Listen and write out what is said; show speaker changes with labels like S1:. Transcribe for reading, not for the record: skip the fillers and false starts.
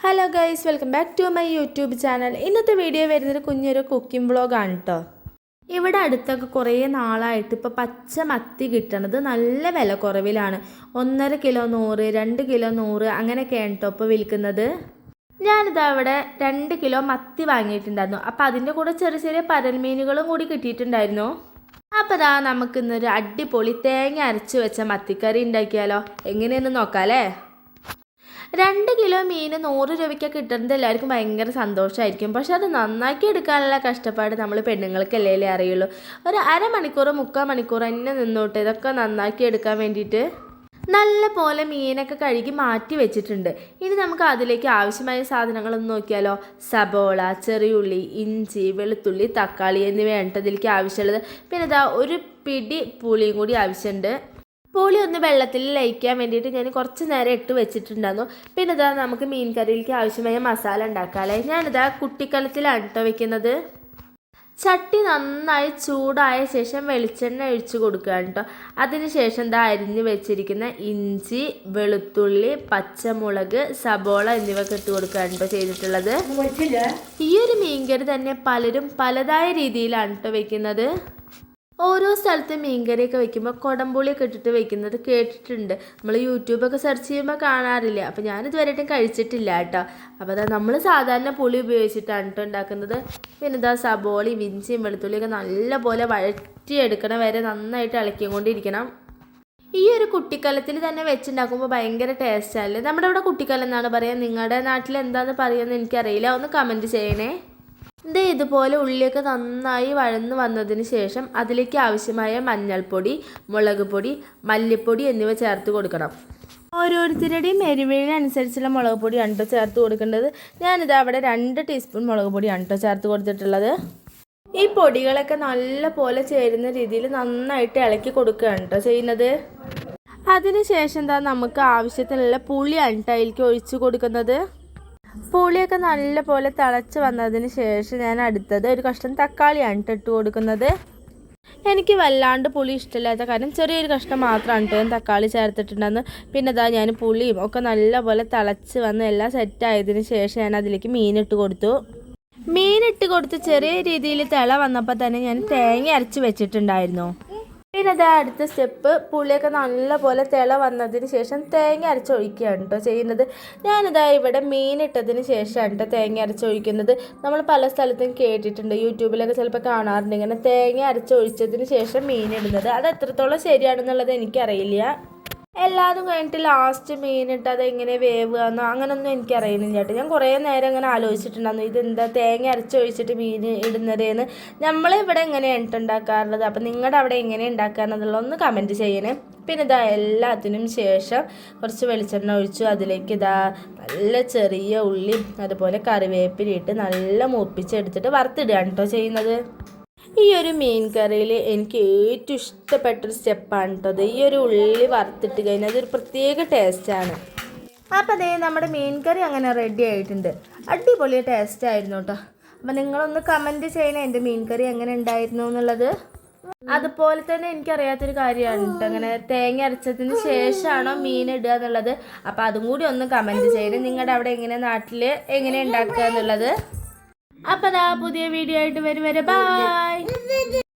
S1: Hello guys, welcome back to my YouTube channel. ഇന്നത്തെ video വരുന്നത് കുഞ്ഞൊരു കുക്കിംഗ് വ്ളോഗാണ് കേട്ടോ. ഇവിടെ അടുത്തൊക്കെ കുറേ നാളായിട്ട് ഇപ്പോൾ പച്ച മത്തി കിട്ടണത് നല്ല വില കുറവിലാണ്. 1.5 കിലോ 100, 2 കിലോ 100 അങ്ങനെയൊക്കെയാണ് കേട്ടോ ഇപ്പോൾ വിൽക്കുന്നത്. ഞാനിതാ അവിടെ 2 കിലോ മത്തി വാങ്ങിയിട്ടുണ്ടായിരുന്നു. അപ്പോൾ അതിൻ്റെ കൂടെ ചെറിയ ചെറിയ പരൽമീനുകളും കൂടി കിട്ടിയിട്ടുണ്ടായിരുന്നു. അപ്പോൾ ഇതാ നമുക്കിന്നൊരു അടിപൊളി തേങ്ങ അരച്ച് വെച്ച മത്തിക്കറി ഉണ്ടാക്കിയാലോ? എങ്ങനെയെന്ന് നോക്കാം അല്ലേ. 2 കിലോ മീൻ 100 രൂപയ്ക്ക് കിട്ടുന്നത് എല്ലാവർക്കും ഭയങ്കര സന്തോഷമായിരിക്കും. പക്ഷെ അത് നന്നാക്കി എടുക്കാനുള്ള കഷ്ടപ്പാട് നമ്മൾ പെണ്ണുങ്ങൾക്കല്ലേ അറിയുള്ളൂ. ഒരു അരമണിക്കൂർ 3/4 മണിക്കൂർ തന്നെ നിന്നോട്ട് ഇതൊക്കെ നന്നാക്കി എടുക്കാൻ വേണ്ടിയിട്ട്. നല്ല പോലെ മീനൊക്കെ കഴുകി മാറ്റി വെച്ചിട്ടുണ്ട്. ഇനി നമുക്ക് അതിലേക്ക് ആവശ്യമായ സാധനങ്ങളൊന്ന് നോക്കിയാലോ. സബോള, ചെറിയുള്ളി, ഇഞ്ചി, വെളുത്തുള്ളി, തക്കാളി എന്നിവയാണ് ഇതിലേക്ക് ആവശ്യമുള്ളത്. പിന്നെ ഇതാ ഒരു പിടി പുളിയും കൂടി ആവശ്യമുണ്ട്. പുളി ഒന്ന് വെള്ളത്തിൽ ലയിക്കാൻ വേണ്ടിയിട്ട് ഞാൻ കുറച്ച് നേരം ഇട്ട് വെച്ചിട്ടുണ്ടായിരുന്നു. പിന്നെ ഇതാ നമുക്ക് മീൻ കറിയിലേക്ക് ആവശ്യമായ മസാല ഉണ്ടാക്കാമല്ലേ. ഞാനിതാ കുട്ടിക്കലത്തിലാണ് കേട്ടോ വെക്കുന്നത്. ചട്ടി നന്നായി ചൂടായ ശേഷം വെളിച്ചെണ്ണ ഒഴിച്ച് കൊടുക്കുകയാണ് കേട്ടോ. അതിനുശേഷം ഇതാ അരിഞ്ഞ് വെച്ചിരിക്കുന്ന ഇഞ്ചി, വെളുത്തുള്ളി, പച്ചമുളക്, സബോള എന്നിവയൊക്കെ ഇട്ട് കൊടുക്കുകയാണ് കേട്ടോ ചെയ്തിട്ടുള്ളത്. ഈ ഒരു മീൻകറി തന്നെ പലരും പലതായ രീതിയിലാണ് കേട്ടോ വെക്കുന്നത്. ഓരോ സ്ഥലത്ത് മീൻകറിയൊക്കെ വെക്കുമ്പോൾ കുടംപുളിയൊക്കെ ഇട്ടിട്ട് വെക്കുന്നത് കേട്ടിട്ടുണ്ട്. നമ്മൾ യൂട്യൂബൊക്കെ സെർച്ച് ചെയ്യുമ്പോൾ കാണാറില്ല. അപ്പോൾ ഞാനിതുവരെയായിട്ടും കഴിച്ചിട്ടില്ല കേട്ടോ. അപ്പോൾ അതാ നമ്മൾ സാധാരണ പുളി ഉപയോഗിച്ചിട്ടാണ് കേട്ടോ ഉണ്ടാക്കുന്നത്. പിന്നെ ഇതാ സബോളയും ഇഞ്ചിയും വെളുത്തുള്ളിയൊക്കെ നല്ലപോലെ വഴറ്റിയെടുക്കണ വരെ നന്നായിട്ട് ഇളക്കിക്കൊണ്ടിരിക്കണം. ഈ ഒരു കുട്ടിക്കാലത്തിൽ തന്നെ വെച്ചുണ്ടാക്കുമ്പോൾ ഭയങ്കര ടേസ്റ്റാണല്ലേ. നമ്മുടെ ഇവിടെ കുട്ടിക്കാലം എന്നാണ് പറയുക. നിങ്ങളുടെ നാട്ടിൽ എന്താണെന്ന് പറയുമെന്ന് എനിക്കറിയില്ല. ഒന്ന് കമൻറ്റ് ചെയ്യണേ. ഇതുപോലെ ഉള്ളിയൊക്കെ നന്നായി വഴന്ന് വന്നതിന് ശേഷം അതിലേക്ക് ആവശ്യമായ മഞ്ഞൾപ്പൊടി, മുളക് പൊടി, മല്ലിപ്പൊടി എന്നിവ ചേർത്ത് കൊടുക്കണം. ഓരോരുത്തരുടെയും എരിവിനനുസരിച്ചുള്ള മുളക് പൊടിയാണ് കേട്ടോ ചേർത്ത് കൊടുക്കേണ്ടത്. ഞാനിത് അവിടെ 2 ടീസ്പൂൺ മുളക് പൊടിയാണ് കേട്ടോ ചേർത്ത് കൊടുത്തിട്ടുള്ളത്. ഈ പൊടികളൊക്കെ നല്ല പോലെ ചേരുന്ന രീതിയിൽ നന്നായിട്ട് ഇളക്കി കൊടുക്കുകയാണ് കേട്ടോ ചെയ്യുന്നത്. അതിനുശേഷം എന്താ നമുക്ക് ആവശ്യത്തിനുള്ള പുളിയാണ് കേട്ടോ അതിലേക്ക് ഒഴിച്ച് കൊടുക്കുന്നത്. പുളിയൊക്കെ നല്ല പോലെ തിളച്ച് വന്നതിന് ശേഷം ഞാൻ അടുത്തത് ഒരു കഷ്ണം തക്കാളിയാണ് ഇട്ട് കൊടുക്കുന്നത്. എനിക്ക് വല്ലാണ്ട് പുളി ഇഷ്ടമില്ലാത്ത കാരണം ചെറിയൊരു കഷ്ണം മാത്രമാണ് ഞാൻ തക്കാളി ചേർത്തിട്ടുണ്ടെന്ന്. പിന്നെ അതാ ഞാൻ പുളിയും ഒക്കെ നല്ല പോലെ തിളച്ച് വന്ന് എല്ലാം സെറ്റായതിന് ശേഷം ഞാൻ അതിലേക്ക് മീനിട്ട് കൊടുത്ത് ചെറിയ രീതിയിൽ തിള വന്നപ്പോൾ തന്നെ ഞാൻ തേങ്ങ അരച്ച് വെച്ചിട്ടുണ്ടായിരുന്നു. പിന്നെ അതാ അടുത്ത സ്റ്റെപ്പ് പുളിയൊക്കെ നല്ല പോലെ തിള വന്നതിന് ശേഷം തേങ്ങ അരച്ചൊഴിക്കുകയാണ് കേട്ടോ ചെയ്യുന്നത്. ഞാനിതാ ഇവിടെ മീനിട്ടതിന് ശേഷമാണ് കേട്ടോ തേങ്ങ അരച്ചൊഴിക്കുന്നത്. നമ്മൾ പല സ്ഥലത്തും കേട്ടിട്ടുണ്ട്, യൂട്യൂബിലൊക്കെ ചിലപ്പോൾ കാണാറുണ്ട് ഇങ്ങനെ തേങ്ങ അരച്ചൊഴിച്ചതിന് ശേഷം മീനിടുന്നത്. അത് എത്രത്തോളം ശരിയാണെന്നുള്ളത് എനിക്കറിയില്ല. എല്ലാതും കഴിഞ്ഞിട്ട് ലാസ്റ്റ് മീനിട്ട് അതെങ്ങനെ വേവുകയെന്നോ അങ്ങനൊന്നും എനിക്കറിയുന്നില്ല ചേട്ടാ. ഞാൻ കുറേ നേരം ഇങ്ങനെ ആലോചിച്ചിട്ടുണ്ടായിരുന്നു ഇതെന്താ തേങ്ങ അരച്ചൊഴിച്ചിട്ട് മീൻ ഇടുന്നതെന്ന്. നമ്മളിവിടെ എങ്ങനെയാണ് ഉണ്ടാക്കാറുള്ളത്, അപ്പം നിങ്ങളുടെ അവിടെ എങ്ങനെ ഉണ്ടാക്കാറുള്ളതെന്നുള്ള ഒന്ന് കമൻറ്റ് ചെയ്യണേ. പിന്നെ ഇതാ എല്ലാത്തിനും ശേഷം കുറച്ച് വെളിച്ചെണ്ണ ഒഴിച്ചു. അതിലേക്ക് ഇതാ നല്ല ചെറിയ ഉള്ളി അതുപോലെ കറിവേപ്പിലിട്ട് നല്ല മൂപ്പിച്ചെടുത്തിട്ട് വറുത്തിടുകയാണ് കേട്ടോ ചെയ്യുന്നത്. ഈ ഒരു മീൻ കറിയിൽ എനിക്ക് ഏറ്റവും ഇഷ്ടപ്പെട്ടൊരു സ്റ്റെപ്പാണ് കേട്ടോ ഈ ഒരു ഉള്ളി വറുത്തിട്ട് കഴിഞ്ഞാൽ അതൊരു പ്രത്യേക ടേസ്റ്റാണ്. അപ്പോൾ അതേ നമ്മുടെ മീൻ കറി അങ്ങനെ റെഡി ആയിട്ടുണ്ട്. അടിപൊളി ടേസ്റ്റായിരുന്നു കേട്ടോ. അപ്പോൾ നിങ്ങളൊന്ന് കമൻറ്റ് ചെയ്യണേ എൻ്റെ മീൻ കറി എങ്ങനെ ഉണ്ടായിരുന്നു എന്നുള്ളത്. അതുപോലെ തന്നെ എനിക്കറിയാത്തൊരു കാര്യമാണ് കേട്ടോ അങ്ങനെ തേങ്ങ അരച്ചതിന് ശേഷമാണോ മീൻ ഇടുക എന്നുള്ളത്. അപ്പോൾ അതും കൂടി ഒന്ന് കമൻറ്റ് ചെയ്യണേ. നിങ്ങളുടെ അവിടെ എങ്ങനെ നാട്ടിൽ എങ്ങനെ ഉണ്ടാക്കുക എന്നുള്ളത്. അപ്പോൾ പുതിയ വീഡിയോ ആയിട്ട് വരും വരെ. ബൈ.